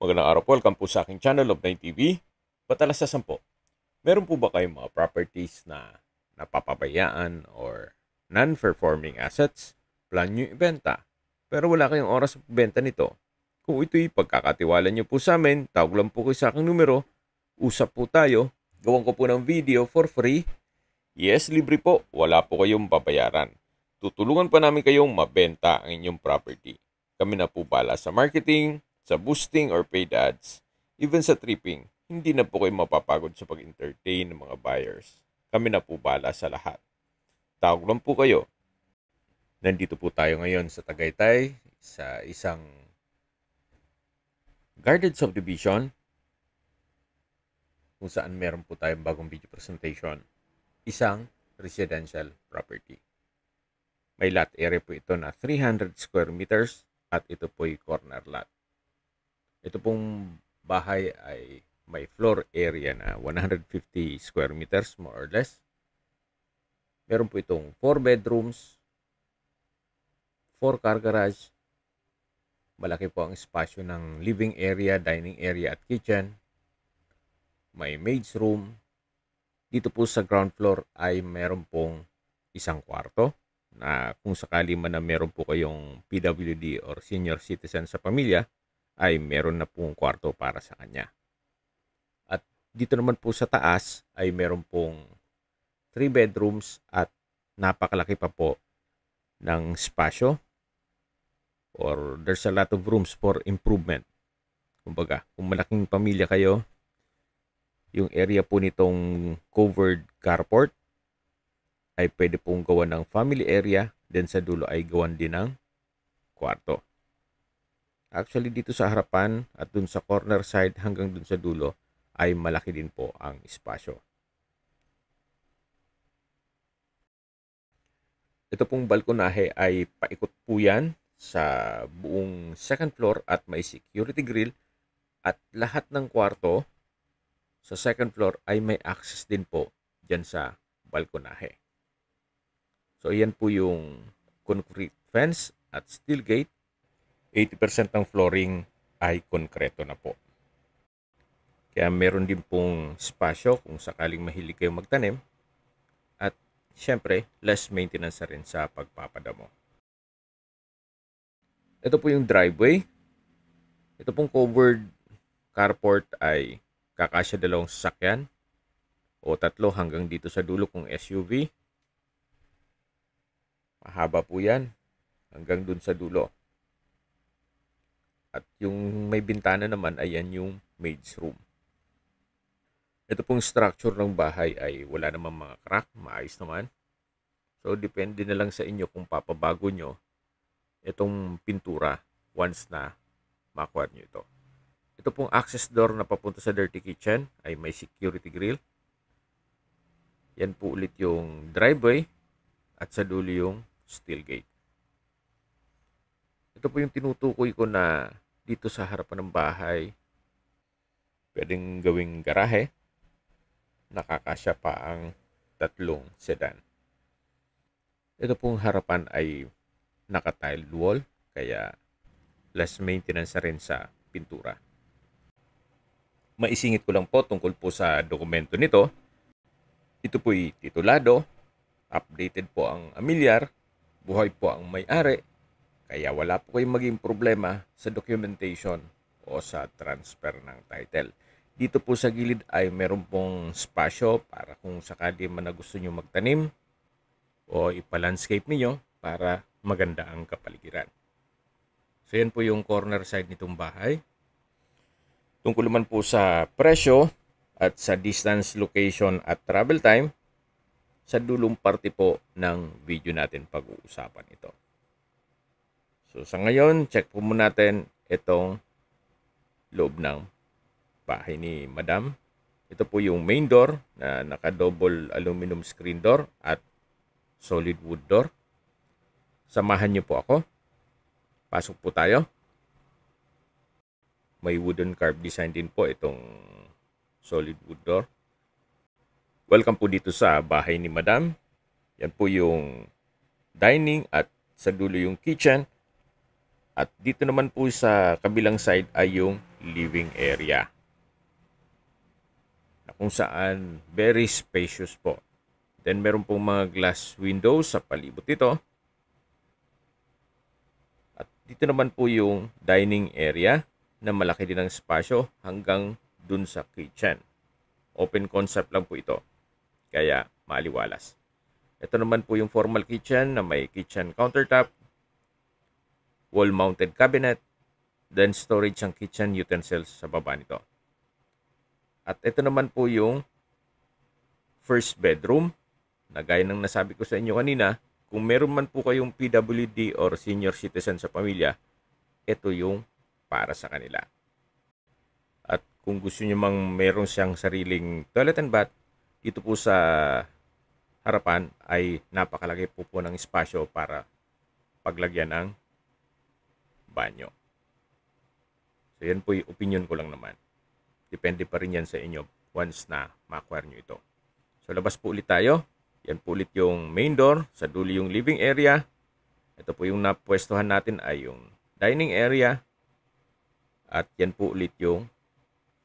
Magandang araw po. Welcome po sa aking channel of 9TV. Patalas sa 10. Meron po ba kayong mga properties na napapabayaan or non-performing assets? Plan nyo ibenta, pero wala kayong oras sa benta nito. Kung ito'y pagkakatiwala nyo po sa amin, tawag lang po kayo sa aking numero. Usap po tayo. Gawan ko po ng video for free. Yes, libre po. Wala po kayong babayaran. Tutulungan pa namin kayong mabenta ang inyong property. Kami na po bala sa marketing, sa boosting or paid ads, even sa tripping. Hindi na po kayo mapapagod sa pag-entertain ng mga buyers. Kami na po bala sa lahat. Tawag lang po kayo. Nandito po tayo ngayon sa Tagaytay sa isang guarded subdivision kung saan meron po tayong bagong video presentation. Isang residential property. May lot area po ito na 300 square meters at ito po'y corner lot. Ito pong bahay ay may floor area na 150 square meters more or less. Meron po itong 4 bedrooms, 4 car garage. Malaki po ang espasyo ng living area, dining area at kitchen. May maid's room. Dito po sa ground floor ay meron pong isang kwarto na kung sakali man na meron po kayong PWD or senior citizen sa pamilya, ay meron na pong kwarto para sa kanya. At dito naman po sa taas ay meron pong 3 bedrooms at napakalaki pa po ng spasyo or there's a lot of rooms for improvement. Kumbaga, kung malaking pamilya kayo, yung area po nitong covered carport ay pwede pong gawan ng family area, then sa dulo ay gawan din ng kwarto. Actually, dito sa harapan at dun sa corner side hanggang dun sa dulo ay malaki din po ang espasyo. Ito pong balkonahe ay paikot po yan sa buong second floor at may security grill at lahat ng kwarto sa second floor ay may access din po dyan sa balkonahe. So, yan po yung concrete fence at steel gate. 80% ng flooring ay konkreto na po. Kaya meron din pong spasyo kung sakaling mahilig kayo magtanim. At syempre, less maintenance na rin sa pagpapadamo. Ito po yung driveway. Ito pong covered carport ay kakasya 2 sasakyan o 3 hanggang dito sa dulo kung SUV. Mahaba po yan hanggang dun sa dulo. At yung may bintana naman, ayan yung maid's room. Ito pong structure ng bahay ay wala namang mga crack, maayos naman. So, depende na lang sa inyo kung papabago nyo itong pintura once na makuha nyo ito. Ito pong access door na papunta sa dirty kitchen ay may security grill. Yan po ulit yung driveway at sa dulo yung steel gate. Ito po yung tinutukoy ko na dito sa harapan ng bahay pwedeng gawing garahe. Nakakasya pa ang 3 sedan. Ito pong harapan ay naka-tiled wall kaya less maintenance na rin sa pintura. Maisingit ko lang po tungkol po sa dokumento nito. Ito po'y titulado, updated po ang amilyar, buhay po ang may-ari, kaya wala po kayong maging problema sa documentation o sa transfer ng title. Dito po sa gilid ay meron pong spasyo para kung sakali man na gusto nyo magtanim o ipa-landscape niyo para maganda ang kapaligiran. So yan po yung corner side nitong bahay. Tungkol naman po sa presyo at sa distance, location at travel time, sa dulong parte po ng video natin pag-uusapan ito. So sa ngayon, check po muna natin itong loob ng bahay ni Madam. Ito po yung main door na naka-double aluminum screen door at solid wood door. Samahan niyo po ako. Pasok po tayo. May wooden carved design din po itong solid wood door. Welcome po dito sa bahay ni Madam. Yan po yung dining at sa dulo yung kitchen. At dito naman po sa kabilang side ay yung living area, na kung saan very spacious po. Then meron pong mga glass windows sa palibot nito. At dito naman po yung dining area na malaki din ang espasyo hanggang dun sa kitchen. Open concept lang po ito, kaya maliwalas. Ito naman po yung formal kitchen na may kitchen countertop, wall-mounted cabinet, then storage ang kitchen utensils sa baba nito. At ito naman po yung first bedroom, na gaya ng nasabi ko sa inyo kanina, kung meron man po kayong PWD or senior citizen sa pamilya, ito yung para sa kanila. At kung gusto nyo mang meron siyang sariling toilet and bath, dito po sa harapan ay napakalaki po ng espasyo para paglagyan ng banyo. So yan po yung opinion ko lang naman. Depende pa rin yan sa inyo once na ma-acquire nyo ito. So labas po ulit tayo. Yan po ulit yung main door. Sa dulo yung living area. Ito po yung napwestuhan natin ay yung dining area. At yan po ulit yung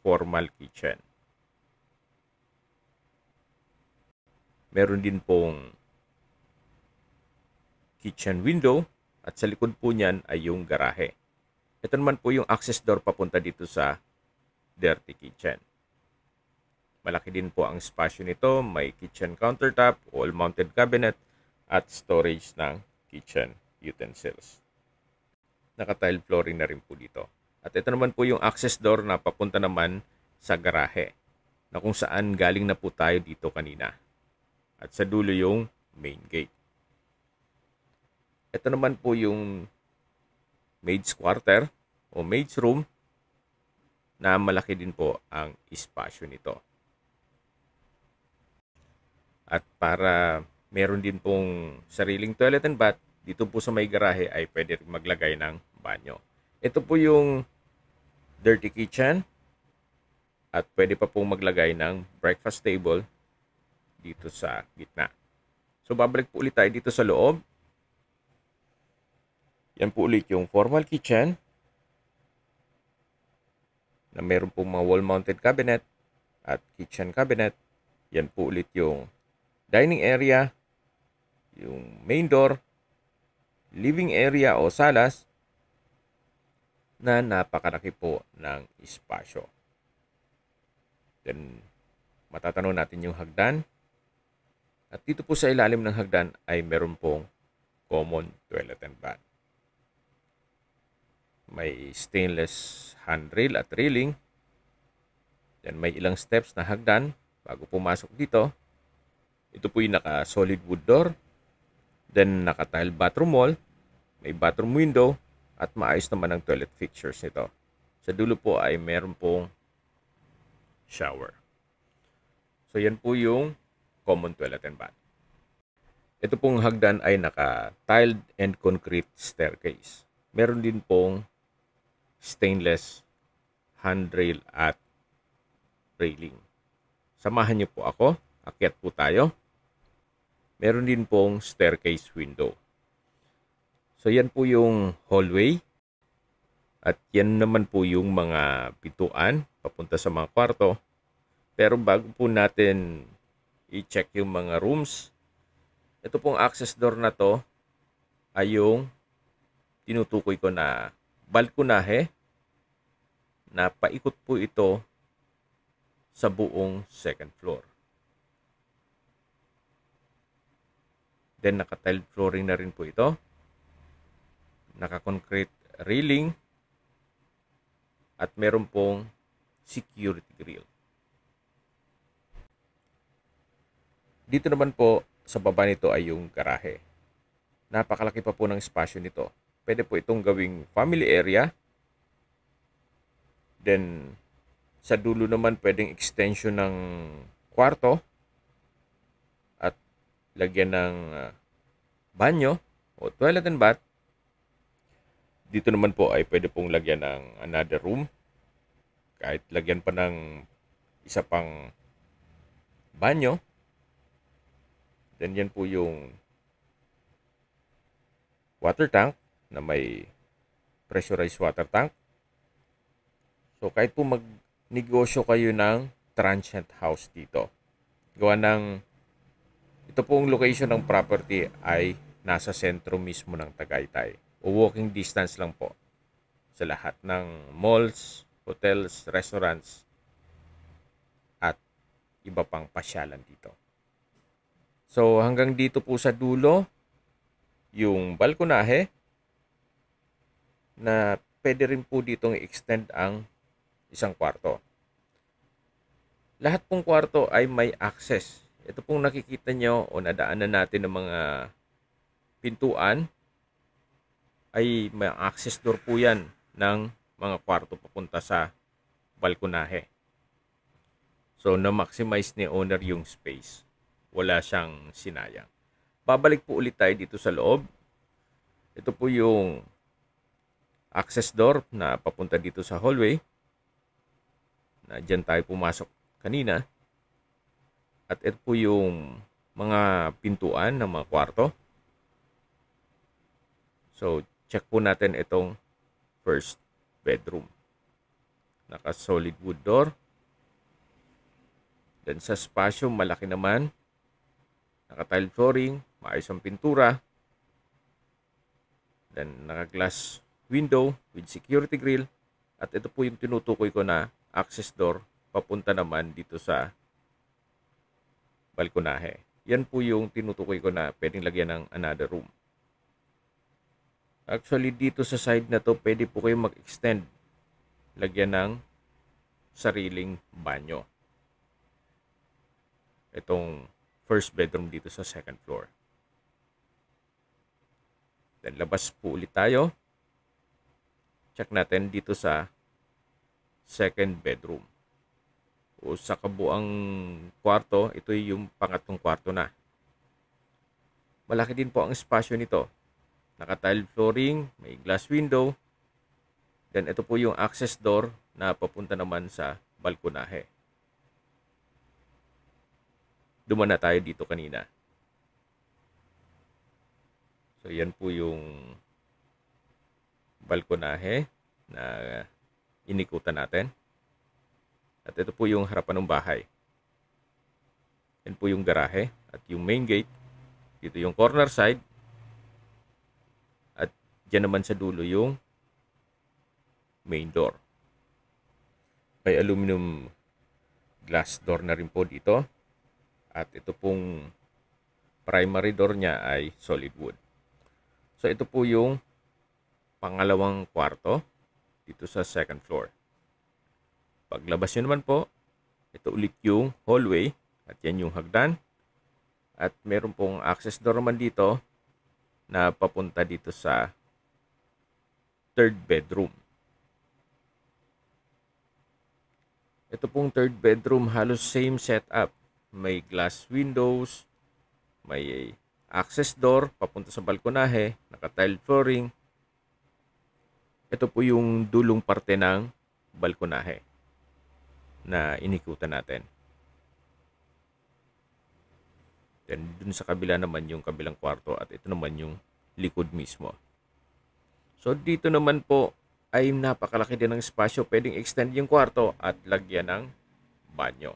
formal kitchen. Meron din pong kitchen window. At sa likod po niyan ay yung garahe. Ito naman po yung access door papunta dito sa dirty kitchen. Malaki din po ang espasyo nito. May kitchen countertop, wall-mounted cabinet, at storage ng kitchen utensils. Naka-tile flooring na rin po dito. At ito naman po yung access door na papunta naman sa garahe, na kung saan galing na po tayo dito kanina. At sa dulo yung main gate. Ito naman po yung maid's quarter o maid's room, na malaki din po ang espasyo nito. At para meron din pong sariling toilet and bath, dito po sa may garahe ay pwede maglagay ng banyo. Ito po yung dirty kitchen at pwede pa pong maglagay ng breakfast table dito sa gitna. So babalik po ulit tayo dito sa loob. Yan po ulit yung formal kitchen na meron pong mga wall-mounted cabinet at kitchen cabinet. Yan po ulit yung dining area, yung main door, living area o salas, na napakalaki po ng espasyo. Then, matatanong natin yung hagdan. At dito po sa ilalim ng hagdan ay meron pong common toilet and bath. May stainless handrail at railing. Then, may ilang steps na hagdan bago pumasok dito. Ito po yung naka-solid wood door. Then, naka-tile bathroom wall. May bathroom window. At maayos naman ang toilet fixtures nito. Sa dulo po ay meron pong shower. So, yan po yung common toilet and bath. Ito pong hagdan ay naka-tiled and concrete staircase. Meron din pong stainless handrail at railing. Samahan niyo po ako. Akyat po tayo. Meron din pong staircase window. So, yan po yung hallway. At yan naman po yung mga pintuan papunta sa mga kwarto. Pero bago po natin i-check yung mga rooms, ito pong access door na to ay yung tinutukoy ko na balkonahe na paikot po ito sa buong second floor. Then naka-tile flooring na rin po ito. Naka-concrete railing at meron pong security grill. Dito naman po sa baba nito ay yung garahe. Napakalaki pa po ng espasyo nito. Pwede po itong gawing family area. Then sa dulo naman pwedeng extension ng kwarto at lagyan ng banyo o toilet and bath. Dito naman po ay pwede pong lagyan ng another room. Kahit lagyan pa ng isa pang banyo. Then yan po yung water tank na may pressurized water tank. So kahit po magnegosyo kayo ng transient house dito, gawa ng ito pong location ng property ay nasa sentro mismo ng Tagaytay. O walking distance lang po sa lahat ng malls, hotels, restaurants, at iba pang pasyalan dito. So hanggang dito po sa dulo, yung balkonahe na pwede rin po ditong i-extend ang isang kwarto. Lahat pong kwarto ay may access. Ito pong nakikita nyo o nadaanan natin ng mga pintuan ay may access door po yan ng mga kwarto papunta sa balkonahe. So, na-maximize ni owner yung space. Wala siyang sinayang. Babalik po ulit tayo dito sa loob. Ito po yung access door na papunta dito sa hallway. Na dyan tayo pumasok kanina. At ito po yung mga pintuan ng mga kwarto. So, check po natin itong first bedroom. Naka-solid wood door. Then sa spasyo, malaki naman. Naka-tile flooring, maayos ang pintura. Then naka-glass window with security grill. At ito po yung tinutukoy ko na access door papunta naman dito sa balkonahe. Yan po yung tinutukoy ko na pwedeng lagyan ng another room. Actually, dito sa side na to, pwede po kayo mag-extend. Lagyan ng sariling banyo. Itong first bedroom dito sa second floor. Then, labas po ulit tayo. Check natin dito sa second bedroom. O sa kabuang kwarto, ito yung pangatlong kwarto na. Malaki din po ang espasyo nito. Naka-tile flooring, may glass window. Then ito po yung access door na papunta naman sa balkonahe. Duman na tayo dito kanina. So yan po yung balkonahe na inikutan natin. At ito po yung harapan ng bahay. Yan po yung garahe at yung main gate. Dito yung corner side. At dyan naman sa dulo yung main door. May aluminum glass door na rin po dito. At ito pong primary door niya ay solid wood. So ito po yung pangalawang kwarto dito sa second floor. Paglabas nyo naman po, ito ulit yung hallway at yan yung hagdan. At meron pong access door naman dito na papunta dito sa third bedroom. Ito pong third bedroom, halos same setup. May glass windows, may access door papunta sa balkonahe, naka-tile flooring. Ito po yung dulong parte ng balkonahe na inikutan natin. Then dun sa kabila naman yung kabilang kwarto at ito naman yung likod mismo. So dito naman po ay napakalaki din ng espasyo. Pwedeng extend yung kwarto at lagyan ng banyo.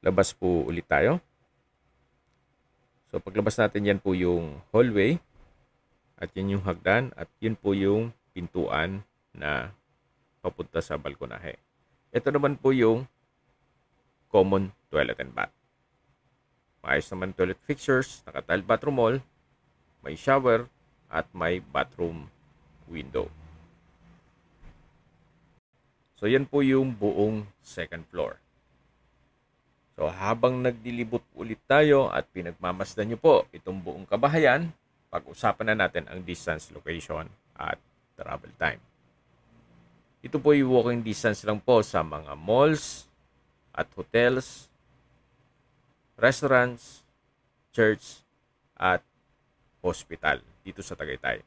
Labas po ulit tayo. So paglabas natin, yan po yung hallway at yan yung hagdan at yun po yung pintuan na papunta sa balkonahe. Ito naman po yung common toilet and bath. Maayos naman toilet fixtures, naka-tile bathroom wall, may shower at may bathroom window. So yan po yung buong second floor. So habang nagdilibot ulit tayo at pinagmamasdan nyo po itong buong kabahayan, pag-usapan na natin ang distance, location at travel time. Ito po yung walking distance lang po sa mga malls at hotels, restaurants, church at hospital dito sa Tagaytay.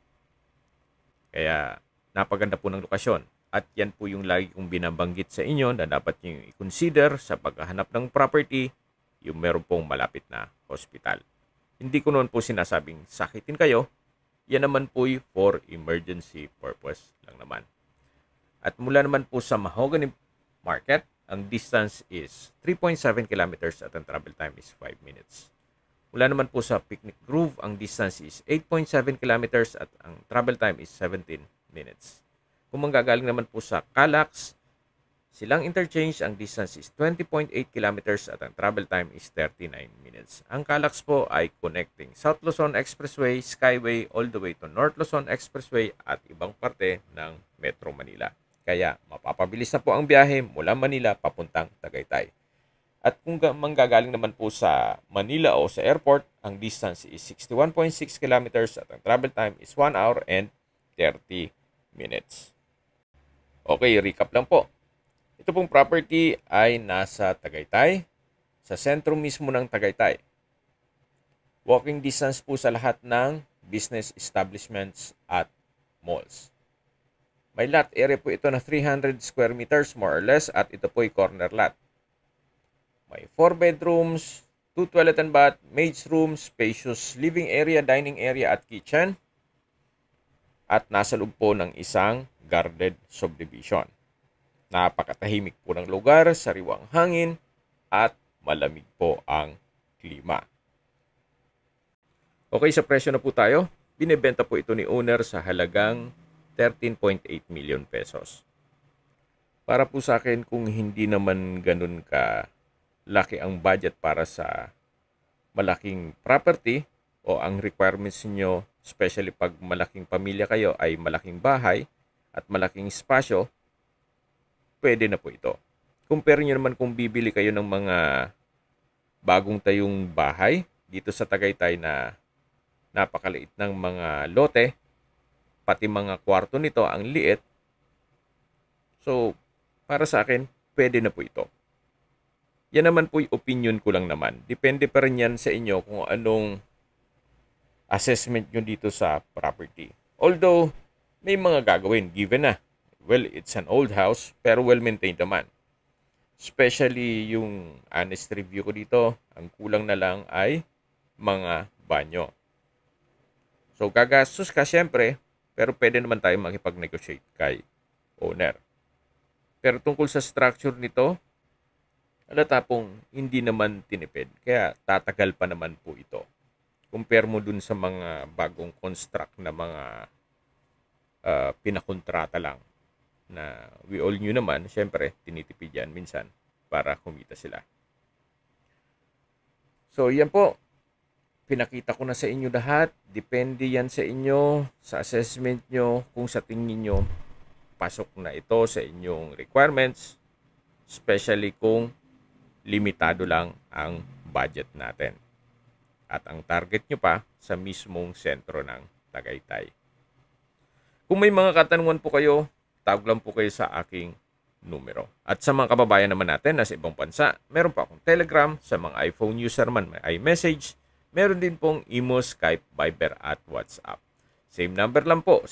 Kaya napaganda po ng lokasyon. At yan po yung lagi kong binabanggit sa inyo na dapat nyo i-consider sa paghahanap ng property, yung meron pong malapit na hospital. Hindi ko noon po sinasabing sakitin kayo, Yan naman po for emergency purpose lang naman. At mula naman po sa Mahogany Market, ang distance is 3.7 kilometers at ang travel time is 5 minutes. Mula naman po sa Picnic Grove, ang distance is 8.7 kilometers at ang travel time is 17 minutes. Kung manggagaling naman po sa Calax, Silang Interchange, ang distance is 20.8 kilometers at ang travel time is 39 minutes. Ang Calax po ay connecting South Luzon Expressway, Skyway, all the way to North Luzon Expressway at ibang parte ng Metro Manila. Kaya mapapabilis na po ang biyahe mula Manila papuntang Tagaytay. At kung manggagaling naman po sa Manila o sa airport, ang distance is 61.6 kilometers at ang travel time is 1 hour and 30 minutes. Okay, recap lang po. Ito pong property ay nasa Tagaytay, sa sentro mismo ng Tagaytay. Walking distance po sa lahat ng business establishments at malls. May lot area po ito na 300 square meters more or less at ito po ay corner lot. May 4 bedrooms, 2 toilet and bath, maid's room, spacious living area, dining area at kitchen. At nasa loob po ng isang guarded subdivision. Napakatahimik po ng lugar, sariwang hangin, at malamig po ang klima. Okay, sa presyo na po tayo. Binebenta po ito ni owner sa halagang 13.8 million pesos. Para po sa akin, kung hindi naman ganun ka laki ang budget para sa malaking property o ang requirements niyo, especially pag malaking pamilya kayo, ay malaking bahay at malaking espasyo, pwede na po ito. Compare nyo naman kung bibili kayo ng mga bagong tayong bahay dito sa Tagaytay na napakaliit ng mga lote, pati mga kwarto nito ang liit. So, para sa akin, pwede na po ito. Yan naman po yung opinion ko lang naman. Depende pa rin yan sa inyo kung anong assessment nyo dito sa property. Although, may mga gagawin, given na. Well, it's an old house, pero well-maintained naman. Especially yung honest review ko dito, ang kulang na lang ay mga banyo. So, gagastos ka syempre, pero pwede naman tayo makipag-negotiate kay owner. Pero tungkol sa structure nito, halata pong hindi naman tinipid. Kaya tatagal pa naman po ito. Compare mo dun sa mga bagong construct na mga pinakontrata lang. Na we all knew naman, syempre, tinitipid yan minsan para kumita sila. So, yan po. Pinakita ko na sa inyo lahat. Depende yan sa inyo, sa assessment nyo, kung sa tingin nyo, pasok na ito sa inyong requirements, especially kung limitado lang ang budget natin. At ang target nyo pa sa mismong sentro ng Tagaytay. Kung may mga katanungan po kayo, tawag lang po kayo sa aking numero. At sa mga kababayan naman natin na sa ibang bansa, meron po akong Telegram. Sa mga iPhone user man, may iMessage. Meron din pong Imo, Skype, Viber at WhatsApp. Same number lang po,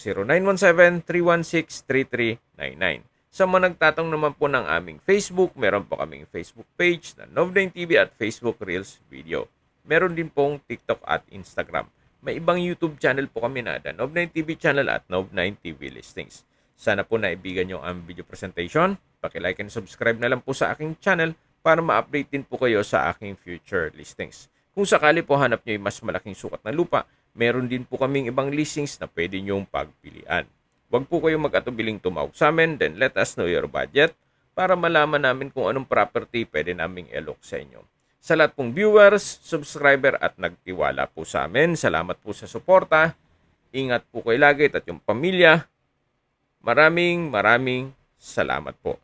0917-316-3399. Sa mga nagtatanong naman po ng aming Facebook, meron po kaming Facebook page na Nov9 TV at Facebook Reels Video. Meron din pong TikTok at Instagram. May ibang YouTube channel po kami na Nov9 TV channel at Nov9 TV Listings. Sana po naibigan nyo ang video presentation. Paki-like and subscribe na lang po sa aking channel para ma-update din po kayo sa aking future listings. Kung sakali po hanap nyo yung mas malaking sukat na lupa, meron din po kaming ibang listings na pwede nyong pagpilian. Huwag po kayong mag-atubiling tumawag sa amin, then let us know your budget para malaman namin kung anong property pwede naming i-look sa inyo. Sa lahat pong viewers, subscriber at nagtiwala po sa amin, salamat po sa suporta. Ingat po kayo lagi at yung pamilya. Maraming salamat po.